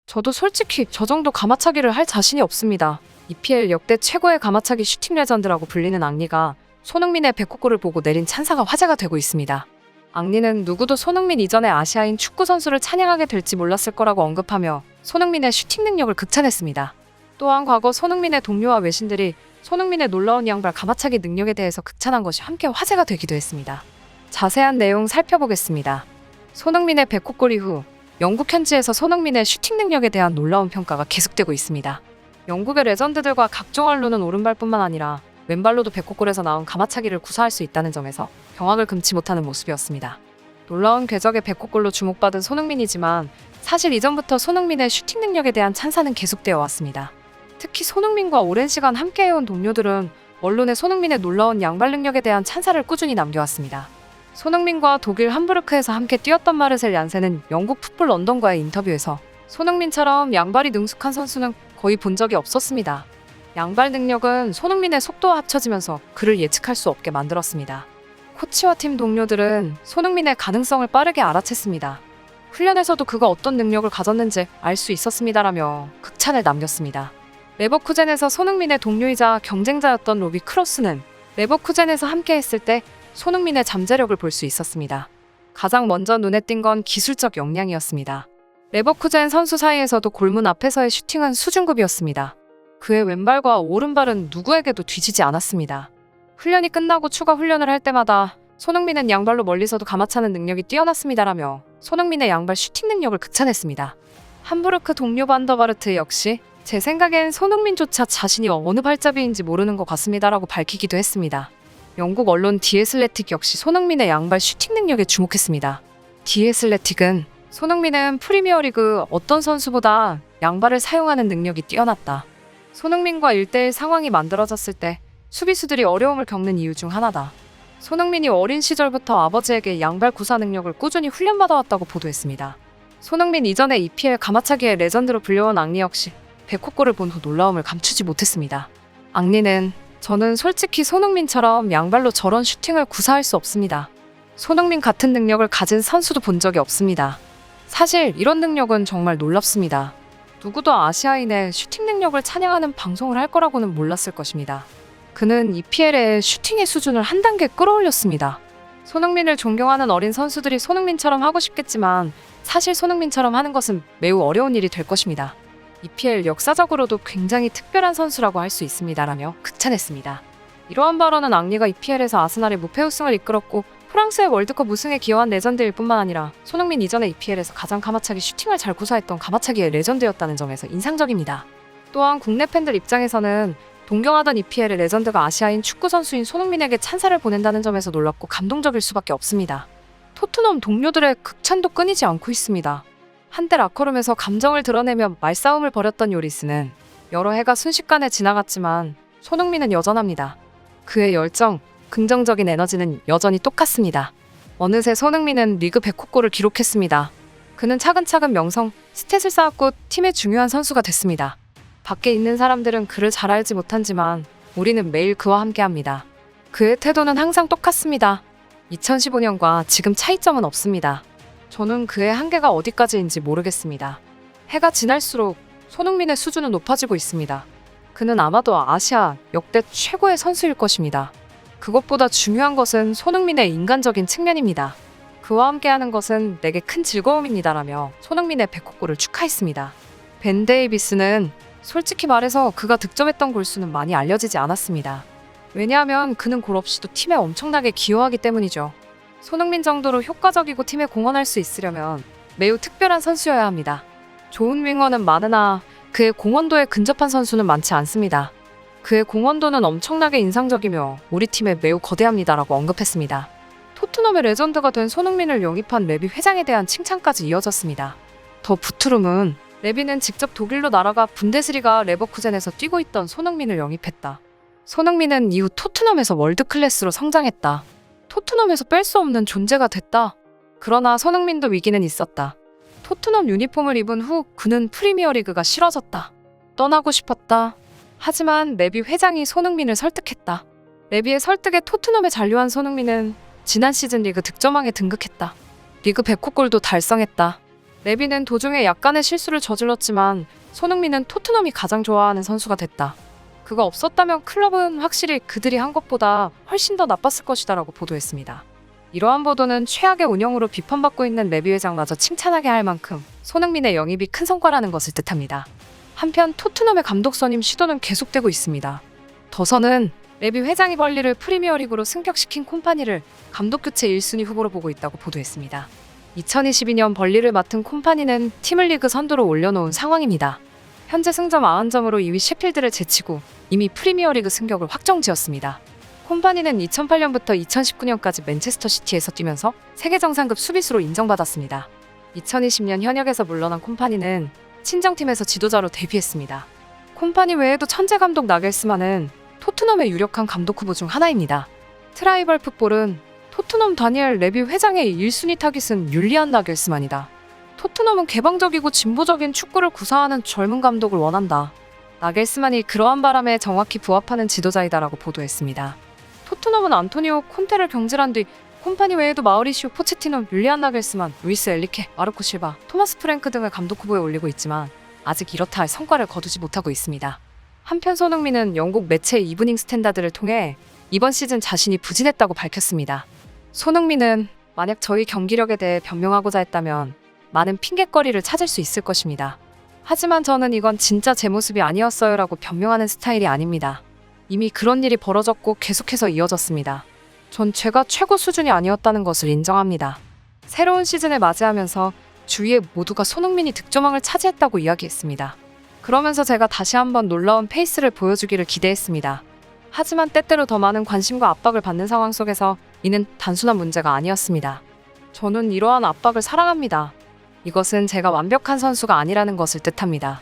저도 솔직히 저 정도 가마차기를 할 자신이 없습니다. EPL 역대 최고의 가마차기 슈팅 레전드라고 불리는 앙리가 손흥민의 100골을 보고 내린 찬사가 화제가 되고 있습니다. 앙리는 누구도 손흥민 이전의 아시아인 축구 선수를 찬양하게 될지 몰랐을 거라고 언급하며 손흥민의 슈팅 능력을 극찬했습니다. 또한 과거 손흥민의 동료와 외신들이 손흥민의 놀라운 양발 가마차기 능력에 대해서 극찬한 것이 함께 화제가 되기도 했습니다. 자세한 내용 살펴보겠습니다. 손흥민의 100골 이후 영국 현지에서 손흥민의 슈팅 능력에 대한 놀라운 평가가 계속되고 있습니다. 영국의 레전드들과 각종 언론은 오른발뿐만 아니라 왼발로도 100골에서 나온 가마차기를 구사할 수 있다는 점에서 경악을 금치 못하는 모습이었습니다. 놀라운 궤적의 100골로 주목받은 손흥민이지만 사실 이전부터 손흥민의 슈팅 능력에 대한 찬사는 계속되어 왔습니다. 특히 손흥민과 오랜 시간 함께해온 동료들은 언론에 손흥민의 놀라운 양발 능력에 대한 찬사를 꾸준히 남겨왔습니다. 손흥민과 독일 함부르크에서 함께 뛰었던 마르셀 얀센은 영국 풋볼 런던과의 인터뷰에서 손흥민처럼 양발이 능숙한 선수는 거의 본 적이 없었습니다. 양발 능력은 손흥민의 속도와 합쳐지면서 그를 예측할 수 없게 만들었습니다. 코치와 팀 동료들은 손흥민의 가능성을 빠르게 알아챘습니다. 훈련에서도 그가 어떤 능력을 가졌는지 알 수 있었습니다라며 극찬을 남겼습니다. 레버쿠젠에서 손흥민의 동료이자 경쟁자였던 로비 크로스는 레버쿠젠에서 함께했을 때 손흥민의 잠재력을 볼 수 있었습니다. 가장 먼저 눈에 띈 건 기술적 역량이었습니다. 레버쿠젠 선수 사이에서도 골문 앞에서의 슈팅은 수준급이었습니다. 그의 왼발과 오른발은 누구에게도 뒤지지 않았습니다. 훈련이 끝나고 추가 훈련을 할 때마다 손흥민은 양발로 멀리서도 가마차는 능력이 뛰어났습니다라며 손흥민의 양발 슈팅 능력을 극찬했습니다. 함부르크 동료 반더바르트 역시 제 생각엔 손흥민조차 자신이 어느 발잡이인지 모르는 것 같습니다라고 밝히기도 했습니다. 영국 언론 디 애슬레틱 역시 손흥민의 양발 슈팅 능력에 주목했습니다. 디 애슬레틱은 손흥민은 프리미어리그 어떤 선수보다 양발을 사용하는 능력이 뛰어났다. 손흥민과 1대1 상황이 만들어졌을 때 수비수들이 어려움을 겪는 이유 중 하나다. 손흥민이 어린 시절부터 아버지에게 양발 구사 능력을 꾸준히 훈련받아왔다고 보도했습니다. 손흥민 이전에 EPL 가마차기의 레전드로 불려온 앙리 역시 100골을 본 후 놀라움을 감추지 못했습니다. 앙리는 저는 솔직히 손흥민처럼 양발로 저런 슈팅을 구사할 수 없습니다. 손흥민 같은 능력을 가진 선수도 본 적이 없습니다. 사실 이런 능력은 정말 놀랍습니다. 누구도 아시아인의 슈팅 능력을 찬양하는 방송을 할 거라고는 몰랐을 것입니다. 그는 EPL의 슈팅의 수준을 한 단계 끌어올렸습니다. 손흥민을 존경하는 어린 선수들이 손흥민처럼 하고 싶겠지만 사실 손흥민처럼 하는 것은 매우 어려운 일이 될 것입니다. EPL 역사적으로도 굉장히 특별한 선수라고 할 수 있습니다라며 극찬했습니다. 이러한 발언은 앙리가 EPL에서 아스날의 무패 우승을 이끌었고 프랑스의 월드컵 우승에 기여한 레전드일 뿐만 아니라 손흥민 이전에 EPL에서 가장 가마차기 슈팅을 잘 구사했던 가마차기의 레전드였다는 점에서 인상적입니다. 또한 국내 팬들 입장에서는 동경하던 EPL의 레전드가 아시아인 축구 선수인 손흥민에게 찬사를 보낸다는 점에서 놀랍고 감동적일 수밖에 없습니다. 토트넘 동료들의 극찬도 끊이지 않고 있습니다. 한때 라커룸에서 감정을 드러내며 말싸움을 벌였던 요리스는 여러 해가 순식간에 지나갔지만 손흥민은 여전합니다. 그의 열정, 긍정적인 에너지는 여전히 똑같습니다. 어느새 손흥민은 리그 100골을 기록했습니다. 그는 차근차근 명성, 스탯을 쌓았고 팀의 중요한 선수가 됐습니다. 밖에 있는 사람들은 그를 잘 알지 못하지만 우리는 매일 그와 함께합니다. 그의 태도는 항상 똑같습니다. 2015년과 지금 차이점은 없습니다. 저는 그의 한계가 어디까지인지 모르겠습니다. 해가 지날수록 손흥민의 수준은 높아지고 있습니다. 그는 아마도 아시아 역대 최고의 선수일 것입니다. 그것보다 중요한 것은 손흥민의 인간적인 측면입니다. 그와 함께하는 것은 내게 큰 즐거움입니다라며 손흥민의 100골을 축하했습니다. 벤 데이비스는 솔직히 말해서 그가 득점했던 골수는 많이 알려지지 않았습니다. 왜냐하면 그는 골 없이도 팀에 엄청나게 기여하기 때문이죠. 손흥민 정도로 효과적이고 팀에 공헌할 수 있으려면 매우 특별한 선수여야 합니다. 좋은 윙어는 많으나 그의 공헌도에 근접한 선수는 많지 않습니다. 그의 공헌도는 엄청나게 인상적이며 우리 팀에 매우 거대합니다라고 언급했습니다. 토트넘의 레전드가 된 손흥민을 영입한 레비 회장에 대한 칭찬까지 이어졌습니다. 더 부트룸은 레비는 직접 독일로 날아가 분데스리가 레버쿠젠에서 뛰고 있던 손흥민을 영입했다. 손흥민은 이후 토트넘에서 월드클래스로 성장했다. 토트넘에서 뺄 수 없는 존재가 됐다. 그러나 손흥민도 위기는 있었다. 토트넘 유니폼을 입은 후 그는 프리미어리그가 싫어졌다. 떠나고 싶었다. 하지만 레비 회장이 손흥민을 설득했다. 레비의 설득에 토트넘에 잔류한 손흥민은 지난 시즌 리그 득점왕에 등극했다. 리그 100골도 달성했다. 레비는 도중에 약간의 실수를 저질렀지만 손흥민은 토트넘이 가장 좋아하는 선수가 됐다. 그가 없었다면 클럽은 확실히 그들이 한 것보다 훨씬 더 나빴을 것이다라고 보도했습니다. 이러한 보도는 최악의 운영으로 비판받고 있는 레비 회장마저 칭찬하게 할 만큼 손흥민의 영입이 큰 성과라는 것을 뜻합니다. 한편 토트넘의 감독 선임 시도는 계속되고 있습니다. 더서는 레비 회장이 벌리를 프리미어리그로 승격시킨 콤파니를 감독 교체 1순위 후보로 보고 있다고 보도했습니다. 2022년 벌리를 맡은 콤파니는 팀을 리그 선두로 올려놓은 상황입니다. 현재 승점 90점으로 2위 셰필드를 제치고 이미 프리미어리그 승격을 확정지었습니다. 콤파니는 2008년부터 2019년까지 맨체스터 시티에서 뛰면서 세계 정상급 수비수로 인정받았습니다. 2020년 현역에서 물러난 콤파니는 친정팀에서 지도자로 데뷔했습니다. 콤파니 외에도 천재 감독 나겔스만은 토트넘의 유력한 감독 후보 중 하나입니다. 트라이벌 풋볼은 토트넘 다니엘 레비 회장의 1순위 타깃은 율리안 나겔스만이다. 토트넘은 개방적이고 진보적인 축구를 구사하는 젊은 감독을 원한다. 나겔스만이 그러한 바람에 정확히 부합하는 지도자이다라고 보도했습니다. 토트넘은 안토니오 콘테를 경질한 뒤 콤파니 외에도 마우리시오 포체티노, 율리안 나겔스만, 루이스 엘리케, 마르코 실바, 토마스 프랭크 등을 감독 후보에 올리고 있지만 아직 이렇다 할 성과를 거두지 못하고 있습니다. 한편 손흥민은 영국 매체 이브닝 스탠다드를 통해 이번 시즌 자신이 부진했다고 밝혔습니다. 손흥민은 만약 저희 경기력에 대해 변명하고자 했다면 많은 핑곗거리를 찾을 수 있을 것입니다. 하지만 저는 이건 진짜 제 모습이 아니었어요 라고 변명하는 스타일이 아닙니다. 이미 그런 일이 벌어졌고 계속해서 이어졌습니다. 전 제가 최고 수준이 아니었다는 것을 인정합니다. 새로운 시즌을 맞이하면서 주위의 모두가 손흥민이 득점왕을 차지했다고 이야기했습니다. 그러면서 제가 다시 한번 놀라운 페이스를 보여주기를 기대했습니다. 하지만 때때로 더 많은 관심과 압박을 받는 상황 속에서 이는 단순한 문제가 아니었습니다. 저는 이러한 압박을 사랑합니다. 이것은 제가 완벽한 선수가 아니라는 것을 뜻합니다.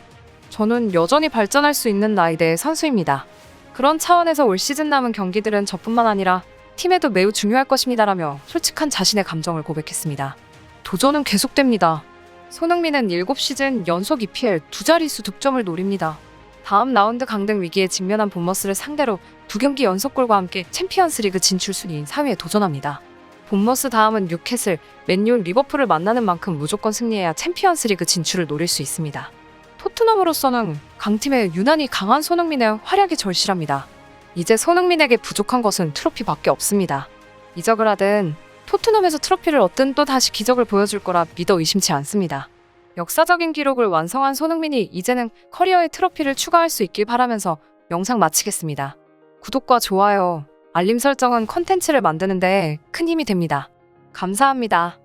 저는 여전히 발전할 수 있는 나이대의 선수입니다. 그런 차원에서 올 시즌 남은 경기들은 저뿐만 아니라 팀에도 매우 중요할 것입니다라며 솔직한 자신의 감정을 고백했습니다. 도전은 계속됩니다. 손흥민은 7시즌 연속 EPL 두 자릿수 득점을 노립니다. 다음 라운드 강등 위기에 직면한 본머스를 상대로 2경기 연속골과 함께 챔피언스리그 진출 순위 3위에 도전합니다. 본머스 다음은 뉴캐슬, 맨유, 리버풀을 만나는 만큼 무조건 승리해야 챔피언스리그 진출을 노릴 수 있습니다. 토트넘으로서는 강팀에 유난히 강한 손흥민의 활약이 절실합니다. 이제 손흥민에게 부족한 것은 트로피밖에 없습니다. 이적을 하든 토트넘에서 트로피를 얻든 또 다시 기적을 보여줄 거라 믿어 의심치 않습니다. 역사적인 기록을 완성한 손흥민이 이제는 커리어에 트로피를 추가할 수 있길 바라면서 영상 마치겠습니다. 구독과 좋아요, 알림 설정은 컨텐츠를 만드는 데 큰 힘이 됩니다. 감사합니다.